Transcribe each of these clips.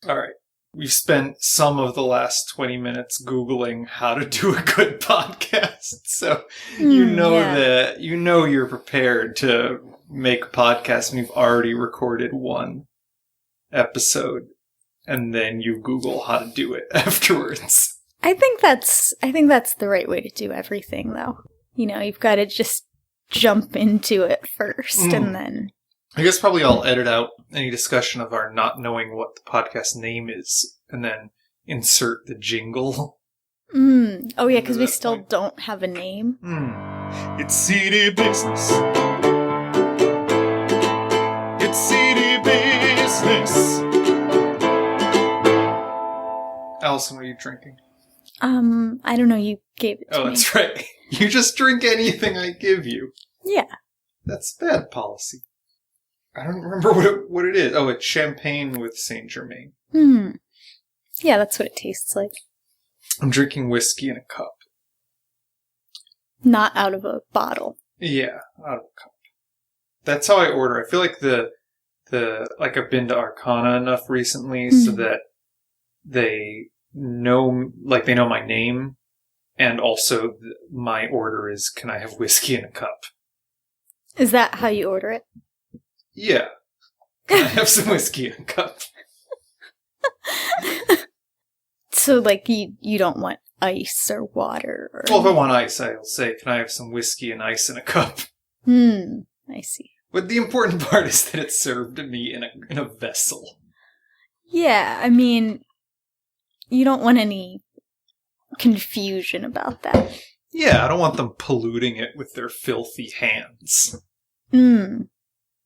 All right. We've spent some of the last 20 minutes Googling how to do a good podcast. So that you're prepared to make a podcast when you've already recorded one episode and then you Google how to do it afterwards. I think that's the right way to do everything, though. You've got to just jump into it first and then... I guess probably I'll edit out any discussion of our not knowing what the podcast name is and then insert the jingle. Oh, yeah, because we still don't have a name. It's CD business. It's CD business. Allison, what are you drinking? I don't know. You gave it to me. Oh, that's right. You just drink anything I give you. Yeah. That's bad policy. I don't remember what it is. Oh, it's champagne with Saint Germain. Yeah, that's what it tastes like. I'm drinking whiskey in a cup. Not out of a bottle. Yeah, out of a cup. That's how I order. I feel like I've been to Arcana enough recently so that they know my name, and also my order is, can I have whiskey in a cup? Is that how you order it? Yeah. Can I have some whiskey in a cup? So, you don't want ice or water? Well, if I want ice, I'll say, can I have some whiskey and ice in a cup? I see. But the important part is that it's served to me in a vessel. Yeah, I mean, you don't want any confusion about that. Yeah, I don't want them polluting it with their filthy hands. I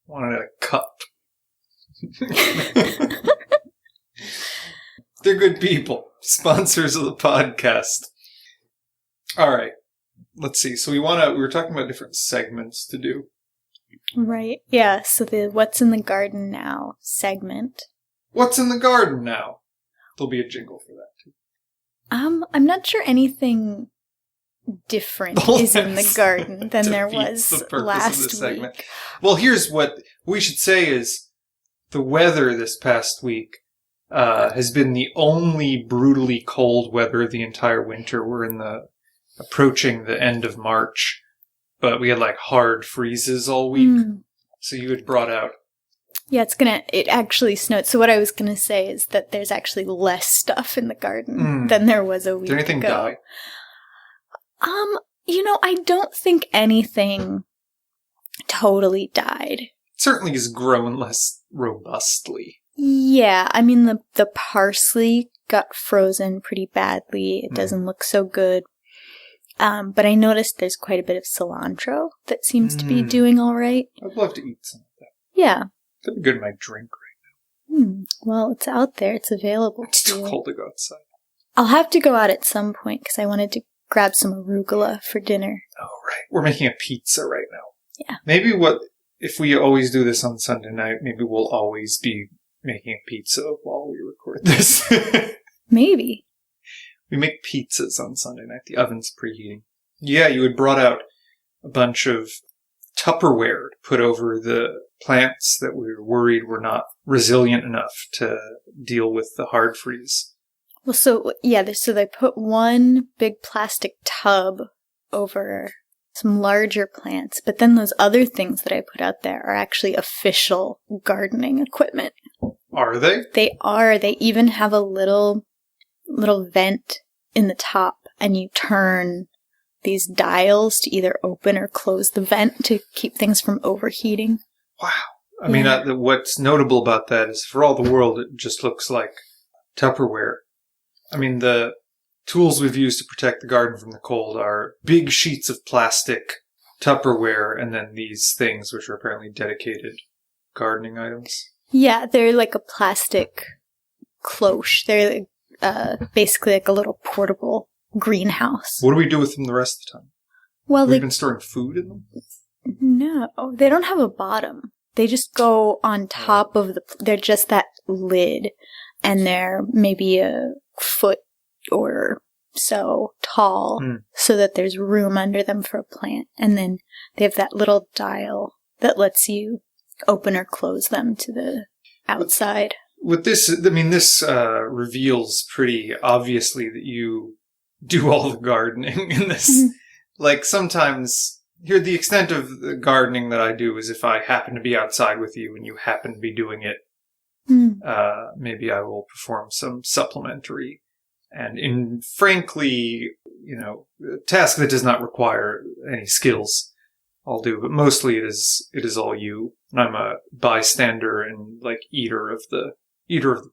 want it in a cup. They're good people. Sponsors of the podcast. All right. Let's see. So we were talking about different segments to do. Right. Yeah. So the What's in the Garden Now segment. What's in the garden now? There'll be a jingle for that too. I'm not sure anything different is in the garden than there was last week. Well, here's what we should say is the weather this past week has been the only brutally cold weather the entire winter. We're approaching the end of March, but we had hard freezes all week. So you had brought out. Yeah, it actually snowed. So what I was going to say is that there's actually less stuff in the garden than there was a week ago. Did anything die? I don't think anything totally died. It certainly has grown less robustly. Yeah, I mean, the parsley got frozen pretty badly. It doesn't look so good. But I noticed there's quite a bit of cilantro that seems to be doing all right. I'd love to eat some of that. Yeah. That'd be good in my drink right now. Well, it's out there. It's available. It's too cold to go outside. I'll have to go out at some point because I wanted to grab some arugula for dinner. Oh, right. We're making a pizza right now. Yeah. Maybe if we always do this on Sunday night, maybe we'll always be making a pizza while we record this. Maybe. We make pizzas on Sunday night. The oven's preheating. Yeah, you had brought out a bunch of Tupperware to put over the plants that we were worried were not resilient enough to deal with the hard freeze. Well, so they put one big plastic tub over some larger plants, but then those other things that I put out there are actually official gardening equipment. Are they? They are. They even have a little vent in the top, and you turn these dials to either open or close the vent to keep things from overheating. Wow. I mean, what's notable about that is for all the world, it just looks like Tupperware. I mean, the tools we've used to protect the garden from the cold are big sheets of plastic, Tupperware, and then these things, which are apparently dedicated gardening items. Yeah, they're like a plastic cloche. They're basically like a little portable greenhouse. What do we do with them the rest of the time? Well, we've been storing food in them? No, they don't have a bottom. They just go on top of they're just that lid, and they're maybe a foot or so tall so that there's room under them for a plant. And then they have that little dial that lets you open or close them to the outside. with this, I mean, this reveals pretty obviously that you do all the gardening in this. Like, sometimes, here, the extent of the gardening that I do is if I happen to be outside with you and you happen to be doing it, maybe I will perform some supplementary and frankly, a task that does not require any skills. I'll do, but mostly it is all you. And I'm a bystander and like eater of the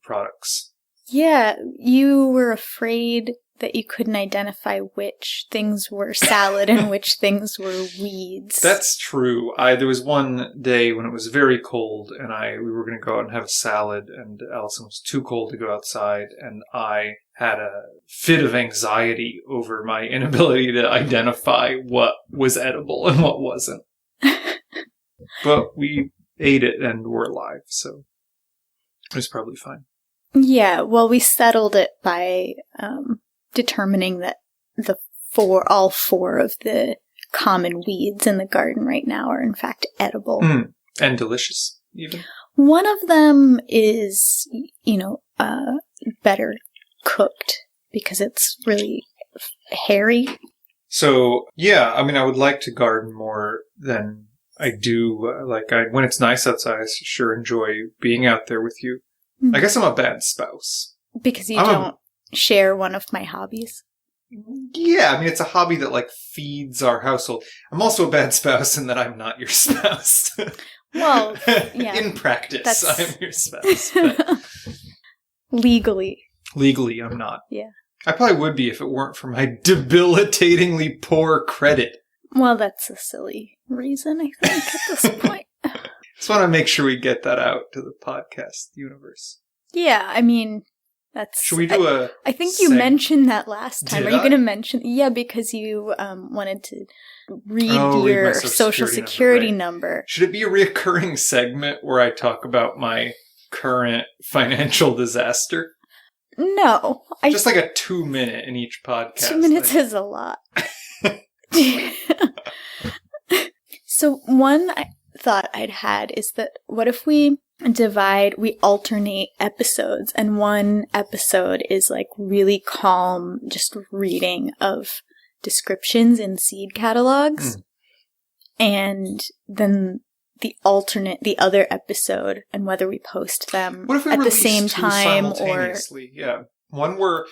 products. Yeah, you were afraid that you couldn't identify which things were salad and which things were weeds. That's true. There was one day when it was very cold and we were going to go out and have a salad, and Allison was too cold to go outside, and I had a fit of anxiety over my inability to identify what was edible and what wasn't. But we ate it and we're alive, so it was probably fine. Yeah, well, we settled it by determining that all four of the common weeds in the garden right now are in fact edible. And delicious, even. One of them is, better cooked because it's really hairy. So, yeah, I mean, I would like to garden more than I do. When it's nice outside, I sure enjoy being out there with you. I guess I'm a bad spouse. Because you don't share one of my hobbies? Yeah, I mean, it's a hobby that, feeds our household. I'm also a bad spouse in that I'm not your spouse. Well, yeah. In practice, I'm your spouse. But legally, I'm not. Yeah. I probably would be if it weren't for my debilitatingly poor credit. Well, that's a silly reason, I think, at this point. Just want to make sure we get that out to the podcast universe. Yeah, I mean, that's... Should we do I think you mentioned that last time. Are you going to mention... Yeah, because you wanted to read your my social security right. number. Should it be a reoccurring segment where I talk about my current financial disaster? No. Just like a 2-minute in each podcast. 2 minutes is a lot. So one thought I'd had is that what if we alternate episodes, and one episode is really calm, just reading of descriptions in seed catalogs, and then the other episode, and whether we post them at the same time or yeah. One were...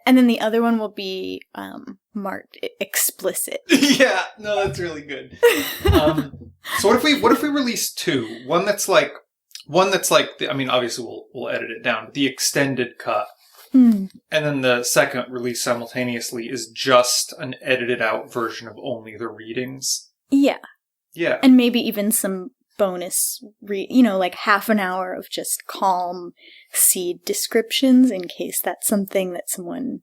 and then the other one will be marked explicit. Yeah, no, that's really good. So what if we release two? One that's like, I mean, obviously we'll edit it down, but the extended cut. And then the second release simultaneously is just an edited out version of only the readings. Yeah. Yeah. And maybe even some bonus, half an hour of just calm seed descriptions in case that's something that someone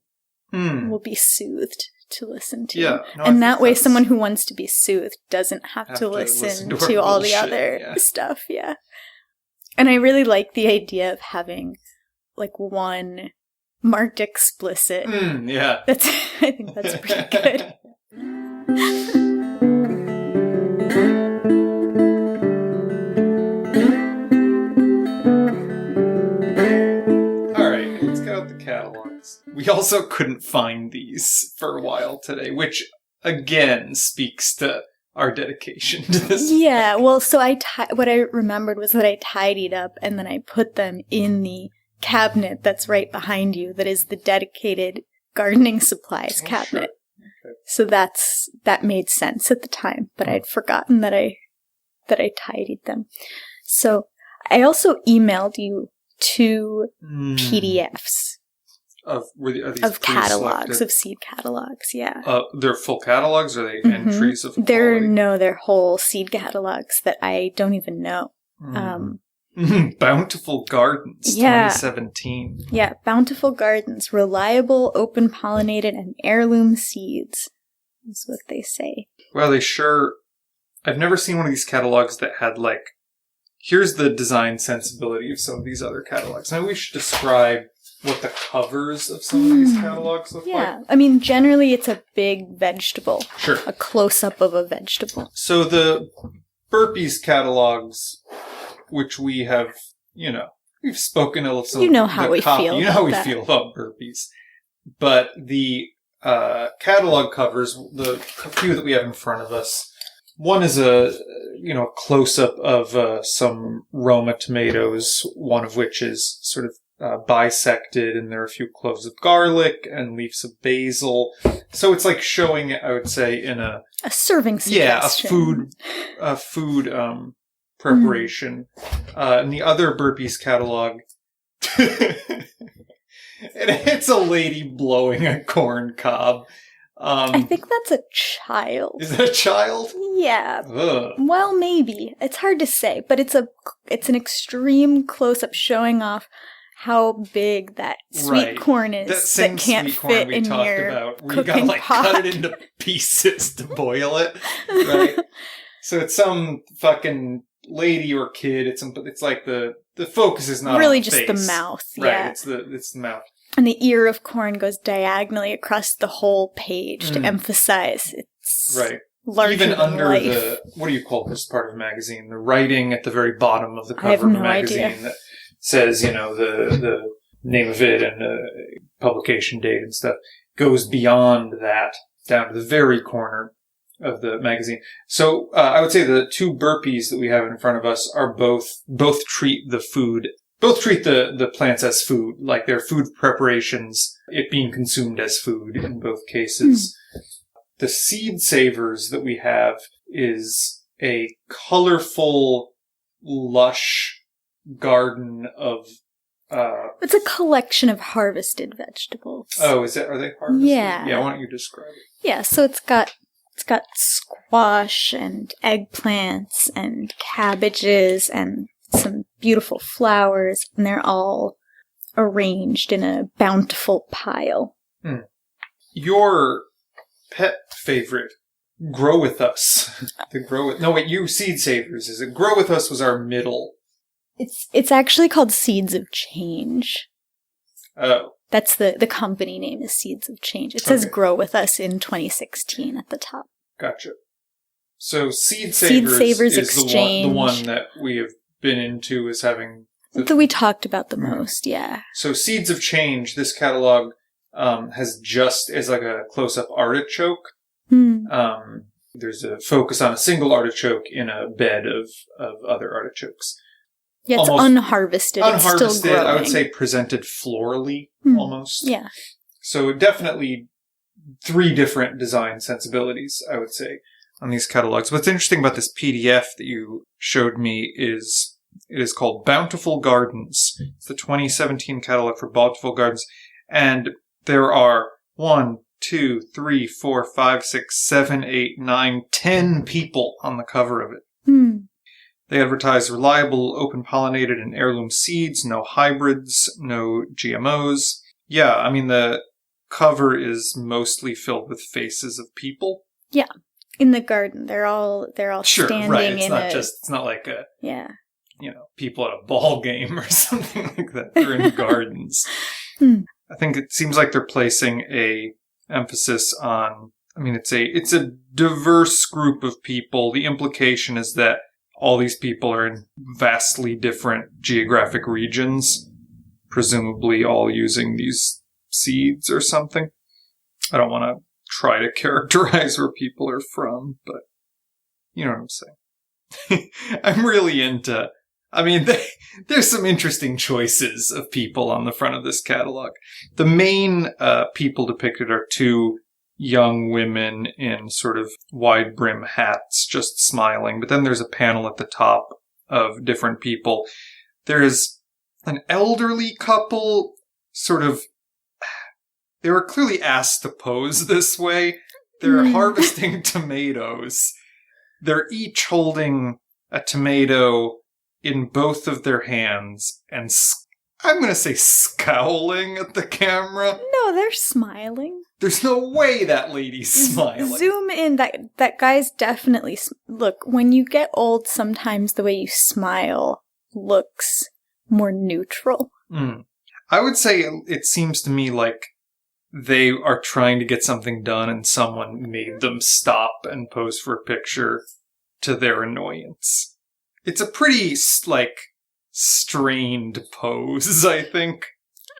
will be soothed to listen to. Yeah. No, and that way someone who wants to be soothed doesn't have to listen to all the other stuff. Yeah. And I really like the idea of having one marked explicit. Yeah. I think that's pretty good. Catalogs. We also couldn't find these for a while today, which again speaks to our dedication to this. Yeah, well, so what I remembered was that I tidied up and then I put them in the cabinet that's right behind you, that is the dedicated gardening supplies cabinet. Sure. Okay. So that made sense at the time, but I'd forgotten that I tidied them. So I also emailed you 2 PDFs of catalogs, of seed catalogs, yeah. They're full catalogs, or are they entries of quality? They're whole seed catalogs that I don't even know. Bountiful Gardens, 2017. Yeah, Bountiful Gardens, reliable, open-pollinated, and heirloom seeds, is what they say. Well, I've never seen one of these catalogs that had, here's the design sensibility of some of these other catalogs. Now we should describe what the covers of some of these catalogs look like. Yeah, I mean, generally it's a big vegetable. Sure. A close-up of a vegetable. So the Burpees catalogs, which we have, we've spoken of some. You know how we feel. You know how we about feel about burpees. But the catalog covers, the few that we have in front of us, one is a close-up of some Roma tomatoes, one of which is sort of bisected, and there are a few cloves of garlic and leaves of basil. So it's like showing it, I would say, in a serving suggestion. Yeah, a food preparation. In the other burpees catalog, it's a lady blowing a corn cob. I think that's a child. Is that a child? Yeah. Ugh. Well, maybe. It's hard to say, but it's an extreme close-up showing off how big that sweet corn is that can't fit in your where you gotta cut it into pieces to boil it. Right? So it's some fucking lady or kid. It's like the focus is not really on the just face. the mouth. Right. Yeah. It's the mouth. And the ear of corn goes diagonally across the whole page to emphasize it's larger even than under life. the, what do you call this part of the magazine? The writing at the very bottom of the cover of the magazine that says, the name of it and the publication date and stuff goes beyond that down to the very corner of the magazine. So I would say the two burpees that we have in front of us are both treat the plants as food, like they're food preparations, it being consumed as food in both cases. The seed savers that we have is a colorful, lush garden of it's a collection of harvested vegetables. Oh, are they harvested? Yeah. Yeah, why don't you describe it? Yeah, so it's got squash and eggplants and cabbages and some beautiful flowers, and they're all arranged in a bountiful pile. Your pet favorite, Grow With Us. Seed Savers. Is it Grow With Us was our middle? It's actually called Seeds of Change. Oh. That's the company name is Seeds of Change. It says Grow With Us in 2016 at the top. Gotcha. So Seed Savers is the one that we have been into as having... that we talked about the most, yeah. So Seeds of Change, this catalog has just as like a close-up artichoke. There's a focus on a single artichoke in a bed of other artichokes. Yeah, it's unharvested. It's still growing. I would say presented florally, almost. Yeah. So definitely 3 different design sensibilities, I would say, on these catalogs. What's interesting about this PDF that you showed me is it is called Bountiful Gardens. It's the 2017 catalog for Bountiful Gardens. And there are 1, 2, 3, 4, 5, 6, 7, 8, 9, 10 people on the cover of it. They advertise reliable, open-pollinated, and heirloom seeds, no hybrids, no GMOs. Yeah, I mean, the cover is mostly filled with faces of people. Yeah, in the garden. They're all standing right. It's not like people at a ball game or something like that. They're in gardens. I think it seems like they're placing a emphasis on, it's a diverse group of people. The implication is that all these people are in vastly different geographic regions, presumably all using these seeds or something. I don't want to try to characterize where people are from, but you know what I'm saying. I'm really into... there's some interesting choices of people on the front of this catalog. The main people depicted are 2 young women in sort of wide brim hats, just smiling. But then there's a panel at the top of different people. There's an elderly couple, they were clearly asked to pose this way. They're harvesting tomatoes. They're each holding a tomato in both of their hands and I'm going to say scowling at the camera. No, they're smiling. There's no way that lady's smiling. Zoom in. That guy's definitely... Look, when you get old, sometimes the way you smile looks more neutral. I would say it seems to me like they are trying to get something done and someone made them stop and pose for a picture to their annoyance. It's a pretty, strained pose, I think.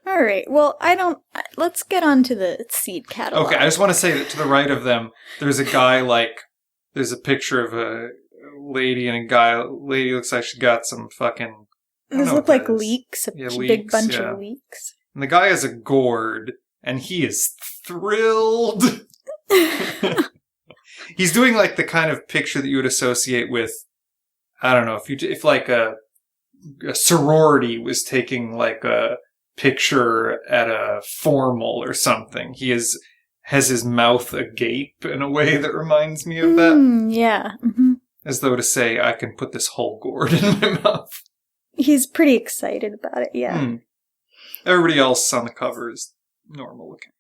All right. Well, let's get on to the seed catalog. Okay, I just want to say that to the right of them, there's a guy, there's a picture of a lady and a guy. Lady looks like she got some fucking... Those look like leeks, big leeks, bunch of leeks. And the guy has a gourd, and he is thrilled. He's doing like the kind of picture that you would associate with, I don't know, if like a sorority was taking like a picture at a formal or something. He has his mouth agape in a way that reminds me of that. Yeah. Mm-hmm. As though to say, I can put this whole gourd in my mouth. He's pretty excited about it, yeah. Everybody else on the cover is normal looking.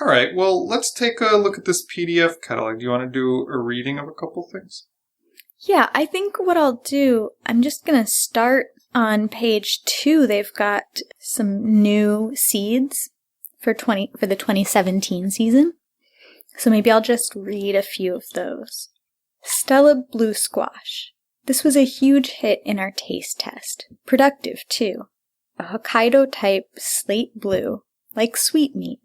All right, well, let's take a look at this PDF catalog. Do you want to do a reading of a couple things? Yeah, I think what I'll do, I'm just going to start on page 2. They've got some new seeds for the 2017 season. So maybe I'll just read a few of those. Stella Blue Squash. This was a huge hit in our taste test. Productive, too. A Hokkaido-type slate blue, like sweetmeat,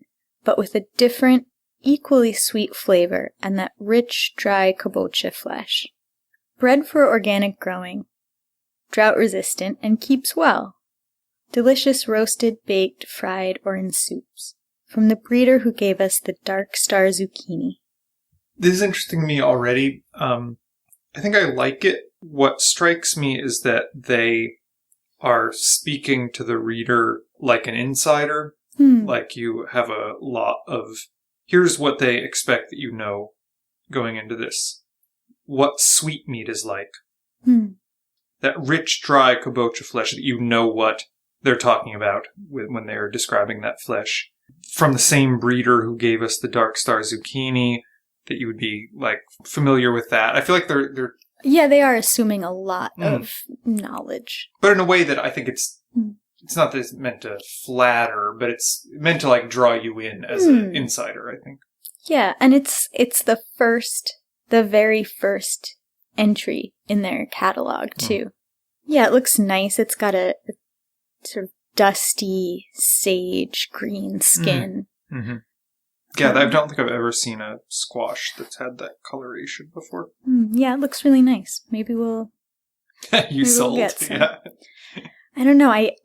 but with a different, equally sweet flavor and that rich, dry kabocha flesh. Bred for organic growing, drought-resistant, and keeps well. Delicious roasted, baked, fried, or in soups. From the breeder who gave us the Dark Star Zucchini. This is interesting to me already. I think I like it. What strikes me is that they are speaking to the reader like an insider. Like you have a lot of, here's what they expect that you know going into this. What sweetmeat is like. That rich, dry kabocha flesh, that you know what they're talking about when they're describing that flesh. From the same breeder who gave us the Dark Star Zucchini, that you would be, like, familiar with that. I feel like they're... Yeah, they are assuming a lot of knowledge. But in a way that I think it's not that it's meant to flatter, but it's meant to, like, draw you in as an insider, I think. Yeah, and it's the very first entry in their catalog, too. Yeah, it looks nice. It's got a sort of dusty, sage green skin. Mm-hmm. Yeah, I don't think I've ever seen a squash that's had that coloration before. Yeah, it looks really nice. Maybe we'll... sold, get some. Yeah. I don't know. I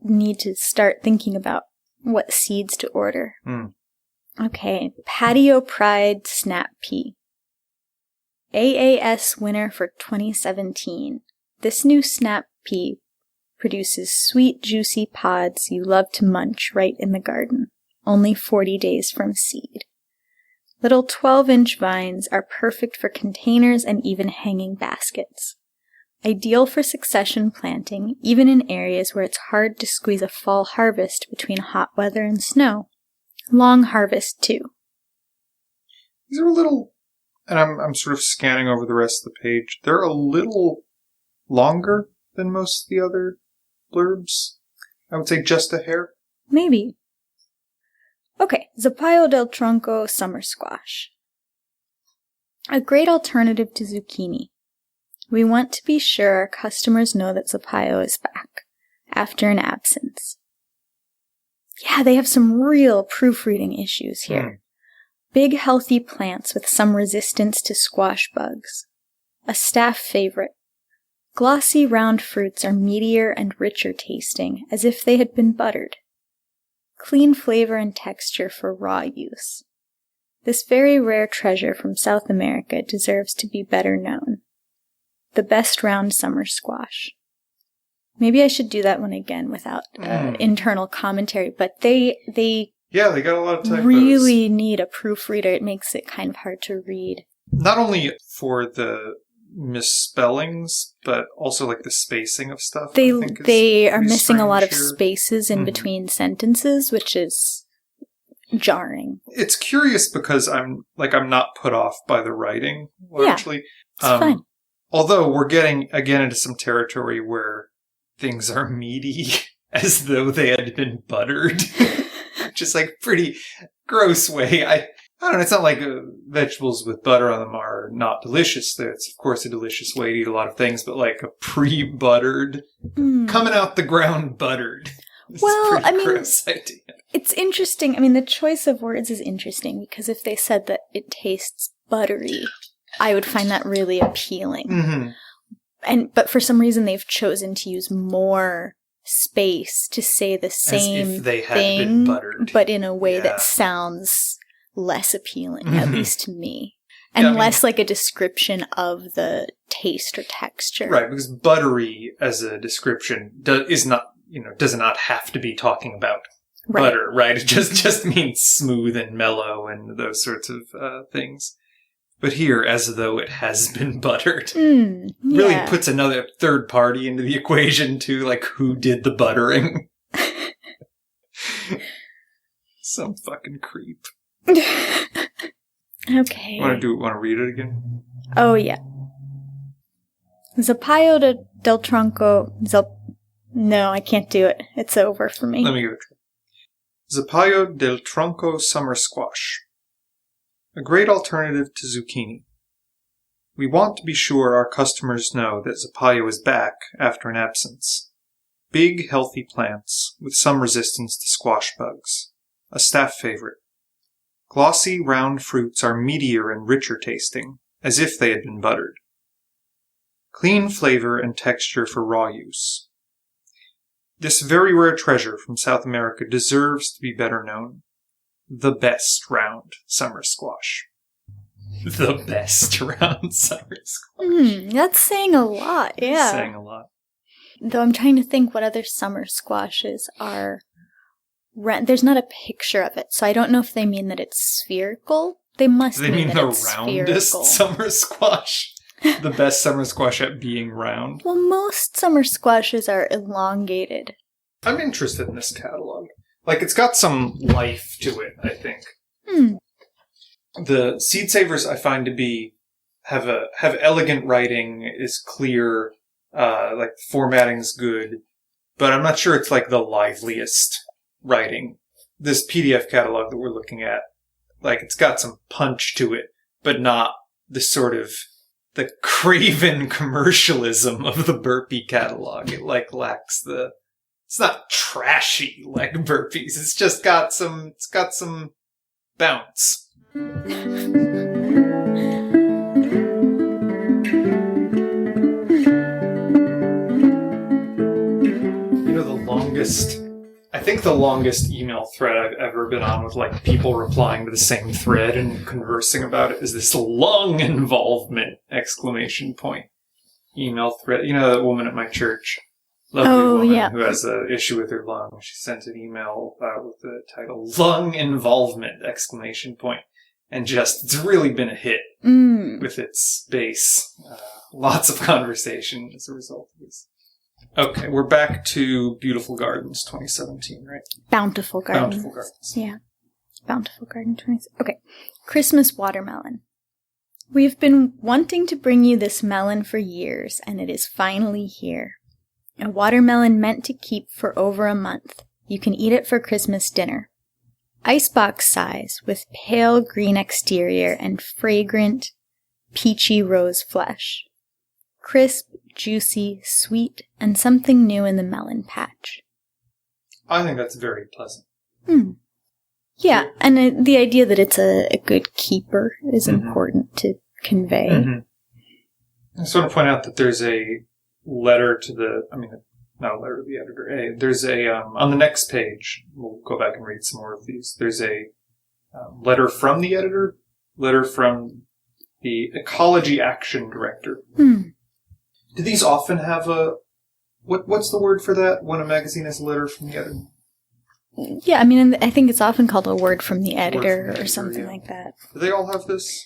need to start thinking about what seeds to order. Okay, Patio Pride Snap Pea. AAS winner for 2017. This new snap pea produces sweet, juicy pods you love to munch right in the garden. Only 40 days from seed. Little 12-inch vines are perfect for containers and even hanging baskets. Ideal for succession planting, even in areas where it's hard to squeeze a fall harvest between hot weather and snow. Long harvest, too. These are a little... And I'm sort of scanning over the rest of the page. They're a little longer than most of the other blurbs. I would say just a hair. Maybe. Okay, Zapallo del Tronco Summer Squash. A great alternative to zucchini. We want to be sure our customers know that Zapallo is back, after an absence. Yeah, they have some real proofreading issues here. Big, healthy plants with some resistance to squash bugs. A staff favorite. Glossy, round fruits are meatier and richer tasting, as if they had been buttered. Clean flavor and texture for raw use. This very rare treasure from South America deserves to be better known. The best round summer squash. Maybe I should do that one again without internal commentary, but they got a lot of typos. Really need a proofreader. It makes it kind of hard to read. Not only for the misspellings, but also like the spacing of stuff. They are missing a lot of spaces in between sentences, which is jarring. It's curious because I'm not put off by the writing, largely. Yeah, it's fine. Although we're getting again into some territory where things are meaty as though they had been buttered. Just like pretty gross way. I don't know, it's not like vegetables with butter on them are not delicious. It's, of course, a delicious way to eat a lot of things, but like a pre-buttered, coming out the ground buttered. Well, I mean, gross idea. It's interesting. I mean, the choice of words is interesting because if they said that it tastes buttery, I would find that really appealing. Mm-hmm. But for some reason, they've chosen to use more space to say the same As if they had thing, been buttered. but in a way that sounds less appealing, at least to me. And less like a description of the taste or texture. Right, because buttery as a description does not have to be talking about butter, right? It just means smooth and mellow and those sorts of things. But here, as though it has been buttered, really puts another third party into the equation too, like who did the buttering. Some fucking creep. Okay. Want to read it again? Oh, yeah. Zapallo del Tronco... No, I can't do it. It's over for me. Let me give it a try. Zapallo del Tronco summer squash. A great alternative to zucchini. We want to be sure our customers know that Zapallo is back after an absence. Big, healthy plants with some resistance to squash bugs. A staff favorite. Glossy, round fruits are meatier and richer tasting, as if they had been buttered. Clean flavor and texture for raw use. This very rare treasure from South America deserves to be better known. The best round summer squash. The best round summer squash. That's saying a lot, yeah. That's saying a lot. Though I'm trying to think what other summer squashes are... There's not a picture of it, so I don't know if they mean that it's spherical. They must mean that it's spherical. They mean the roundest summer squash? The best summer squash at being round? Well, most summer squashes are elongated. I'm interested in this catalog. Like, it's got some life to it, I think. The Seed Savers I find to be have elegant writing, is clear, like formatting's good, but I'm not sure it's like the liveliest writing. This PDF catalog that we're looking at, like, it's got some punch to it, but not the sort of the craven commercialism of the Burpee catalog. It like lacks the... It's not trashy like Burpees. It's just got some... It's got some bounce. I think the longest email thread I've ever been on with like people replying to the same thread and conversing about it is this lung involvement ! Email thread. You know that woman at my church? Lovely woman who has an issue with her lung. She sent an email with the title "Lung Involvement!" ! And just, it's really been a hit with its base. Lots of conversation as a result of this. Okay, we're back to Beautiful Gardens 2017, right? Bountiful Gardens. Bountiful Gardens. Yeah. Bountiful Garden 2017. Okay. Christmas watermelon. We've been wanting to bring you this melon for years, and it is finally here. A watermelon meant to keep for over a month. You can eat it for Christmas dinner. Icebox size, with pale green exterior and fragrant, peachy rose flesh. Crisp, juicy, sweet, and something new in the melon patch. I think that's very pleasant. Yeah, and the idea that it's a good keeper is important to convey. I just want to point out that there's a letter to not a letter to the editor. There's a, on the next page, we'll go back and read some more of these, there's a letter from the editor, letter from the Ecology Action Director. Do these often have what's the word for that when a magazine has a letter from the editor? Yeah, I mean, I think it's often called a word from the editor or something like that. Do they all have this?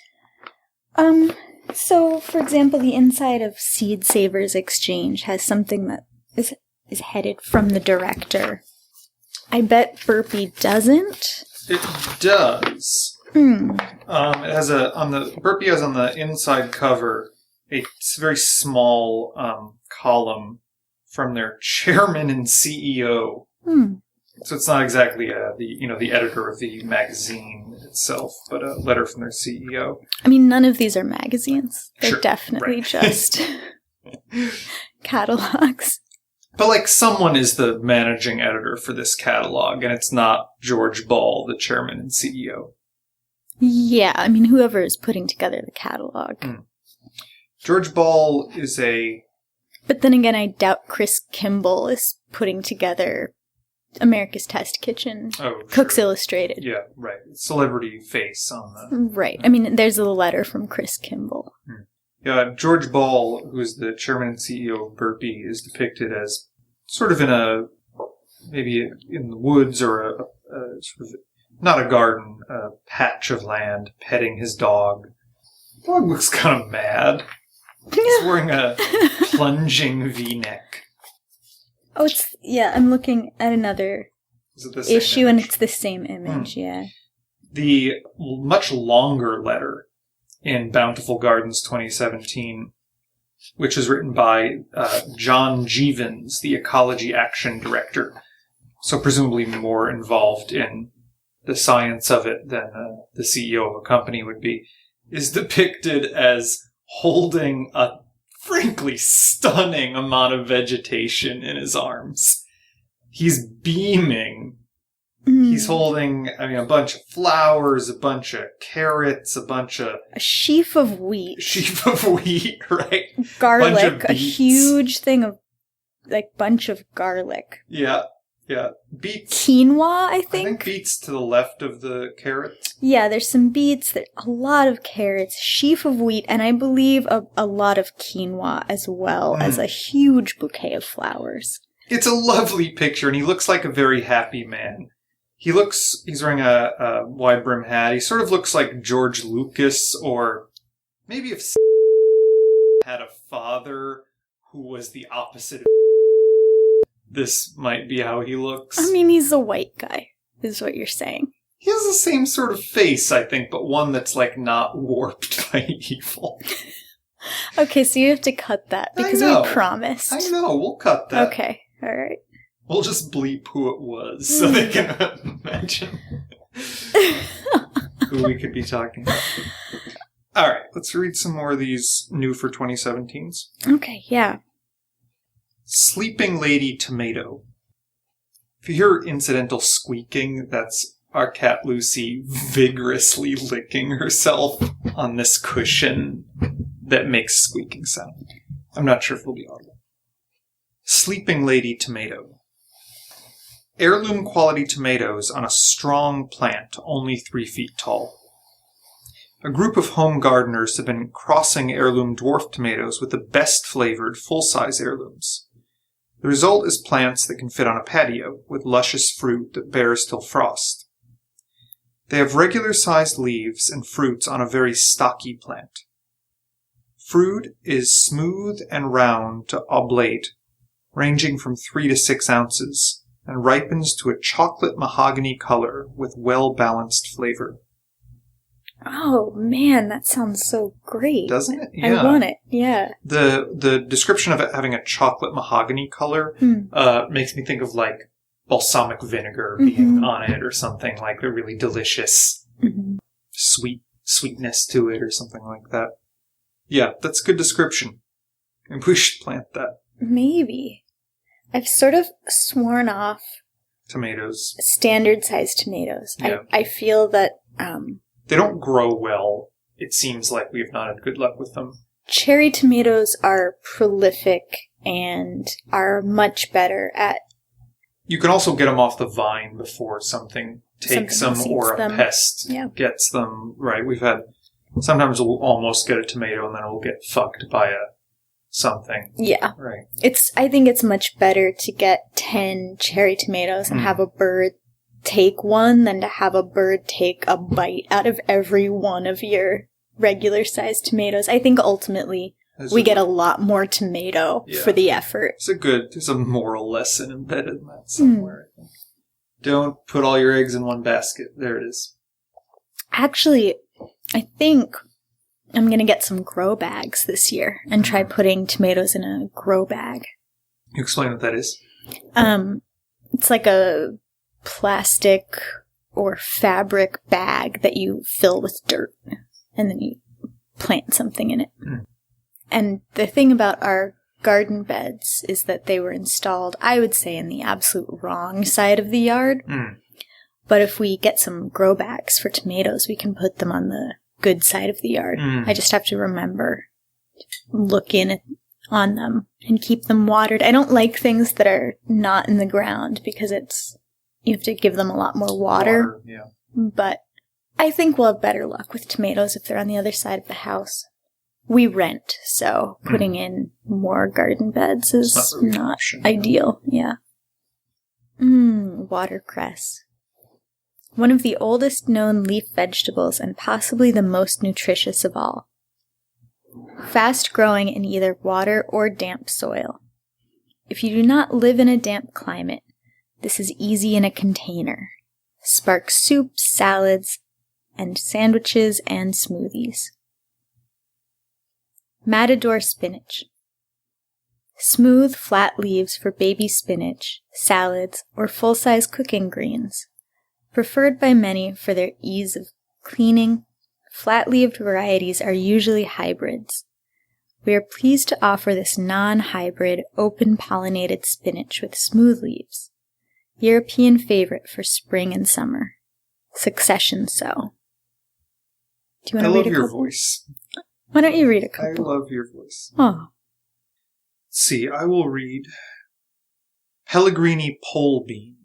So, for example, the inside of Seed Savers Exchange has something that is headed from the director. I bet Burpee doesn't. It does. It has Burpee has on the inside cover a very small column from their chairman and CEO. So it's not exactly the editor of the magazine. itself, but a letter from their CEO. I mean, none of these are magazines. They're Sure, definitely right. just catalogs. But, like, someone is the managing editor for this catalog, and it's not George Ball, the chairman and CEO. Yeah, I mean, whoever is putting together the catalog. George Ball is a... But then again, I doubt Chris Kimball is putting together America's Test Kitchen, Cooks Illustrated. Yeah, right. Celebrity face on the... Right. I mean, there's a letter from Chris Kimball. Yeah, George Ball, who's the chairman and CEO of Burpee, is depicted as sort of maybe in the woods or a sort of, not a garden, a patch of land, petting his dog. The dog looks kind of mad. He's wearing a plunging V-neck. Oh, I'm looking at another issue, and it's the same image, yeah. The much longer letter in Bountiful Gardens 2017, which is written by John Jeevens, the Ecology Action Director, so presumably more involved in the science of it than the CEO of a company would be, is depicted as holding a frankly stunning amount of vegetation in his arms. He's beaming. He's holding, a bunch of flowers, a bunch of carrots, a sheaf of wheat. Sheaf of wheat, right? Garlic, a huge thing of, bunch of garlic. Yeah. Beets. Quinoa, I think? I think beets to the left of the carrots. Yeah, there's some beets, a lot of carrots, sheaf of wheat, and I believe a lot of quinoa as well as a huge bouquet of flowers. It's a lovely picture, and he looks like a very happy man. He's wearing a wide brim hat. He sort of looks like George Lucas, or maybe if had a father who was the opposite of this might be how he looks. I mean, he's a white guy, is what you're saying. He has the same sort of face, I think, but one that's, not warped by evil. Okay, so you have to cut that, because we promised. I know, we'll cut that. Okay, alright. We'll just bleep who it was, so they can imagine who we could be talking about. Alright, let's read some more of these new for 2017s. Okay, yeah. Sleeping Lady Tomato. If you hear incidental squeaking, that's our cat Lucy vigorously licking herself on this cushion that makes squeaking sound. I'm not sure if it'll be audible. Sleeping Lady Tomato. Heirloom quality tomatoes on a strong plant only 3 feet tall. A group of home gardeners have been crossing heirloom dwarf tomatoes with the best flavored full-size heirlooms. The result is plants that can fit on a patio, with luscious fruit that bears till frost. They have regular-sized leaves and fruits on a very stocky plant. Fruit is smooth and round to oblate, ranging from 3 to 6 ounces, and ripens to a chocolate mahogany color with well-balanced flavor. Oh, man, that sounds so great. Doesn't it? Yeah. I want it, yeah. The description of it having a chocolate mahogany color makes me think of, balsamic vinegar being on it or something, a really delicious sweetness to it or something like that. Yeah, that's a good description. And we should plant that. Maybe. I've sort of sworn off tomatoes. Standard-sized tomatoes. Yeah. I feel that... they don't grow well. It seems like we have not had good luck with them. Cherry tomatoes are prolific and are much better at... You can also get them off the vine before something takes them or a pest gets them. Right, sometimes we'll almost get a tomato and then we'll get fucked by something. Yeah. Right. I think it's much better to get 10 cherry tomatoes and have a bird take one than to have a bird take a bite out of every one of your regular-sized tomatoes. I think ultimately we get a lot more tomato for the effort. There's a moral lesson embedded in that somewhere, I think. Don't put all your eggs in one basket. There it is. Actually, I think I'm going to get some grow bags this year and try putting tomatoes in a grow bag. You explain what that is? It's like a plastic or fabric bag that you fill with dirt, and then you plant something in it. Mm. And the thing about our garden beds is that they were installed, I would say, in the absolute wrong side of the yard. Mm. But if we get some grow bags for tomatoes, we can put them on the good side of the yard. Mm. I just have to remember, look in on them and keep them watered. I don't like things that are not in the ground because you have to give them a lot more water. Yeah. But I think we'll have better luck with tomatoes if they're on the other side of the house. We rent, so putting in more garden beds is not ideal. Yeah. Watercress. One of the oldest known leaf vegetables and possibly the most nutritious of all. Fast growing in either water or damp soil. If you do not live in a damp climate, this is easy in a container. Sparks soups, salads, and sandwiches and smoothies. Matador spinach. Smooth, flat leaves for baby spinach, salads, or full-size cooking greens. Preferred by many for their ease of cleaning, flat-leaved varieties are usually hybrids. We are pleased to offer this non-hybrid, open-pollinated spinach with smooth leaves. European favorite for spring and summer. Succession sow. Do you want to read a couple? I love your voice. Why don't you read a couple? I love your voice. Oh. Let's see, I will read Pellegrini pole bean.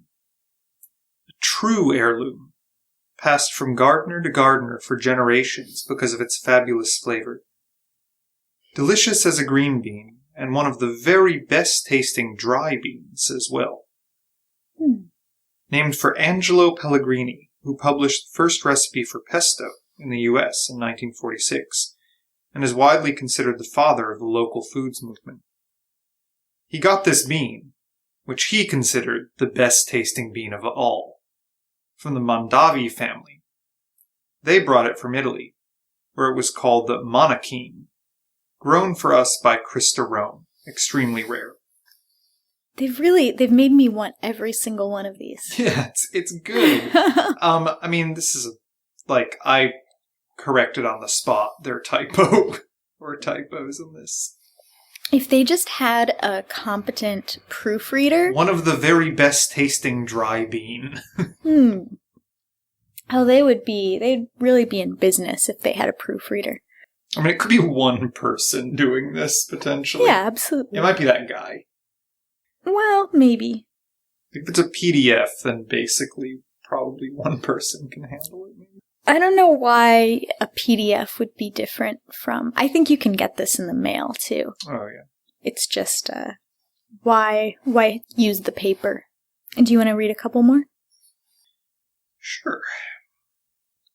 A true heirloom, passed from gardener to gardener for generations because of its fabulous flavor. Delicious as a green bean, and one of the very best tasting dry beans as well. Named for Angelo Pellegrini, who published the first recipe for pesto in the U.S. in 1946, and is widely considered the father of the local foods movement. He got this bean, which he considered the best tasting bean of all, from the Mondavi family. They brought it from Italy, where it was called the Monachine, grown for us by Christa Rome, extremely rare. They've made me want every single one of these. Yeah, it's good. I mean, this is I corrected on the spot their typo or typos in this. If they just had a competent proofreader. One of the very best tasting dry bean. Oh, they'd really be in business if they had a proofreader. I mean, it could be one person doing this, potentially. Yeah, absolutely. It might be that guy. Well, maybe. If it's a PDF, then basically probably one person can handle it. Maybe. I don't know why a PDF would be different from... I think you can get this in the mail, too. Oh, yeah. It's just, why use the paper? And do you want to read a couple more? Sure.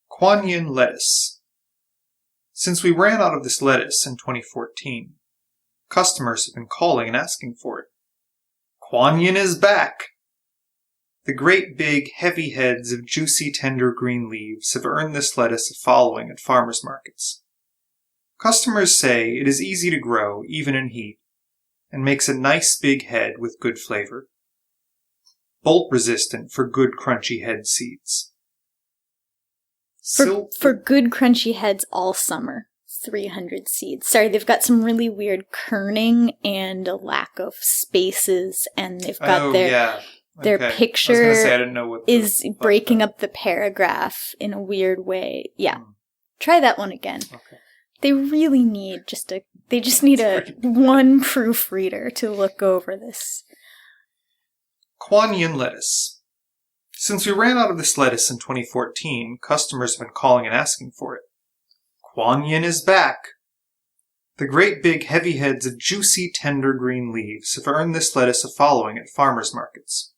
Kuan Yin lettuce. Since we ran out of this lettuce in 2014, customers have been calling and asking for it. Kuan Yin is back! The great big, heavy heads of juicy, tender green leaves have earned this lettuce a following at farmers' markets. Customers say it is easy to grow, even in heat, and makes a nice big head with good flavor. Bolt-resistant for good crunchy head seeds. For good crunchy heads all summer. 300 seeds. Sorry, they've got some really weird kerning and a lack of spaces, and they've got their picture I was gonna say, I didn't know what is breaking up the paragraph in a weird way. Yeah. Try that one again. Okay. They really need one proofreader to look over this. Kuan Yin lettuce. Since we ran out of this lettuce in 2014, customers have been calling and asking for it. Kuan Yin is back! The great big heavy heads of juicy, tender green leaves have earned this lettuce a following at farmers' markets.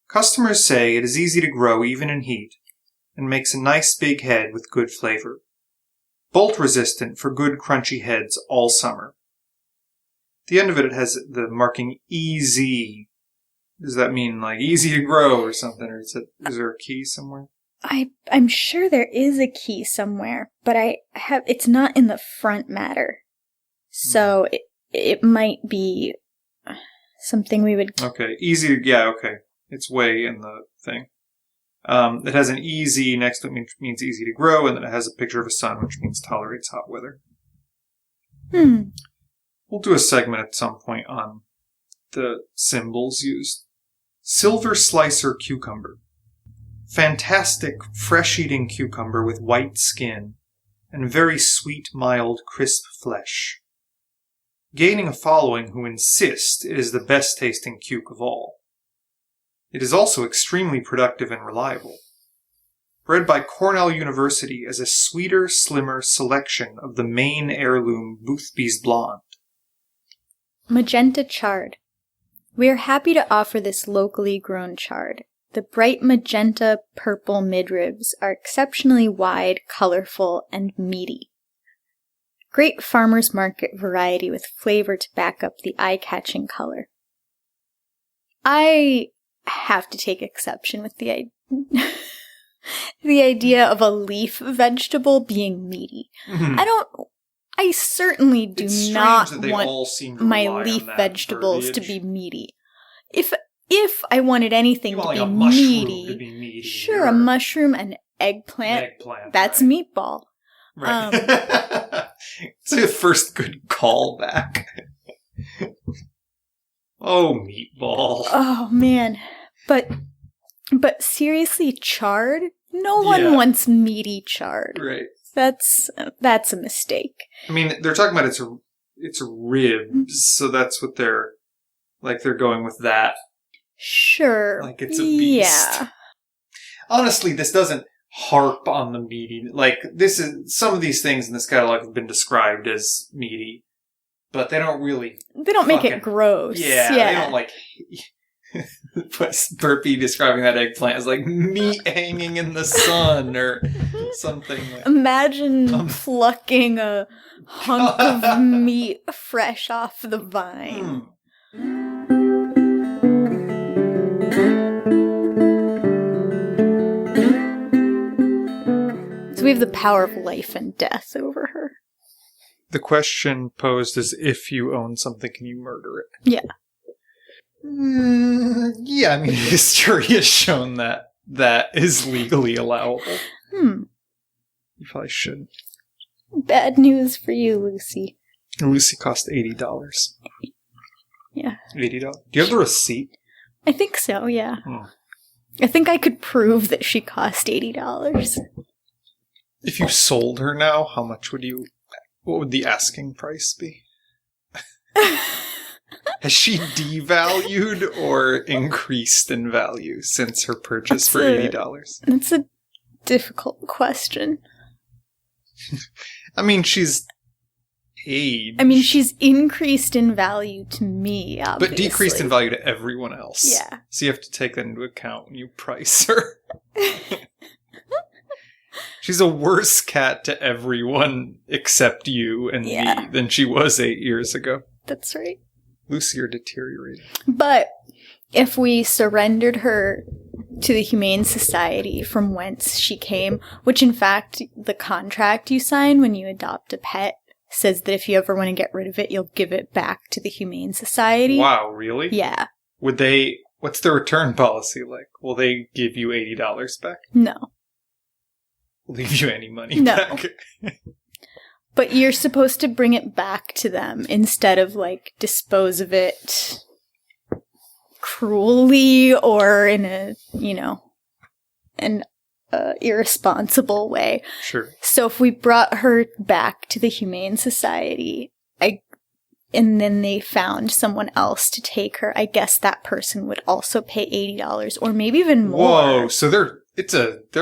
Customers say it is easy to grow even in heat, and makes a nice big head with good flavor. Bolt-resistant for good crunchy heads all summer. At the end of it has the marking EZ. Does that mean easy to grow or something, or is there a key somewhere? I'm sure there is a key somewhere, but it's not in the front matter. So it might be something we would... Okay, easy, yeah, okay. It's way in the thing. It has an easy next to it, means easy to grow, and then it has a picture of a sun, which means tolerates hot weather. We'll do a segment at some point on the symbols used. Silver slicer cucumber. Fantastic, fresh-eating cucumber with white skin and very sweet, mild, crisp flesh. Gaining a following who insist it is the best-tasting cuke of all. It is also extremely productive and reliable. Bred by Cornell University as a sweeter, slimmer selection of the Maine heirloom Boothby's Blonde. Magenta chard. We are happy to offer this locally grown chard. The bright magenta purple midribs are exceptionally wide, colorful, and meaty. Great farmer's market variety with flavor to back up the eye-catching color. I have to take exception with the idea of a leaf vegetable being meaty. I certainly do not want my leaf vegetables to be meaty. If I wanted anything to be meaty, sure, a mushroom and eggplant, that's meatball. Right. It's the first good callback. Oh, meatball. Oh, man. But seriously, chard? No one wants meaty chard. Right. That's a mistake. I mean, they're talking about it's ribs, so that's what they're going with that. Sure. Like it's a beast. Yeah. Honestly, this doesn't harp on the meaty. Like, this is, some of these things in this catalog have been described as meaty, but they don't really... They don't make it gross. Yeah, they don't like... Burpee describing that eggplant as like meat hanging in the sun or something. Like. Imagine plucking a hunk of meat fresh off the vine. So we have the power of life and death over her. The question posed is, if you own something, can you murder it? Yeah. Yeah, I mean, history has shown that is legally allowable. You probably shouldn't. Bad news for you, Lucy. Lucy cost $80. Yeah. $80. Do you have the receipt? I think so, yeah. I think I could prove that she cost $80. If you sold her now, what would the asking price be? Has she devalued or increased in value since her purchase for $80? That's a difficult question. I mean, she's aged. I mean, she's increased in value to me, obviously. But decreased in value to everyone else. Yeah. So you have to take that into account when you price her. She's a worse cat to everyone except you and me than she was 8 years ago. That's right. Lucy, you're deteriorating. But if we surrendered her to the Humane Society from whence she came, which in fact the contract you sign when you adopt a pet says that if you ever want to get rid of it, you'll give it back to the Humane Society. Wow, really? Yeah. What's the return policy like? Will they give you $80 back? No. Leave you any money back? But you're supposed to bring it back to them instead of, like, dispose of it cruelly or in an irresponsible way. Sure. So if we brought her back to the Humane Society, and then they found someone else to take her, I guess that person would also pay $80 or maybe even more. Whoa, so they're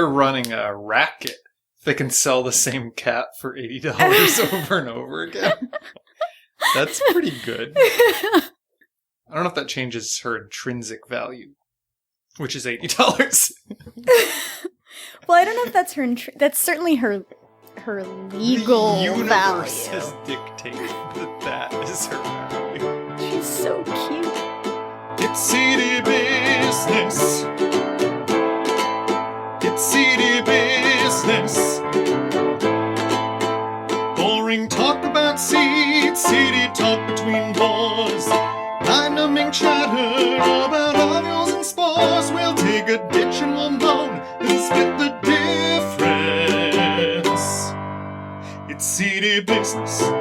running a racket. They can sell the same cat for $80 over and over again. That's pretty good. I don't know if that changes her intrinsic value, which is $80. Well, I don't know if that's her. That's certainly her legal value. The universe has dictated that is her value. She's so cute. It's city business. It's city business. Boring talk about seeds, city talk between boys. Mind-numbing chatter about ovals and spores. We'll dig a ditch and one bone. business.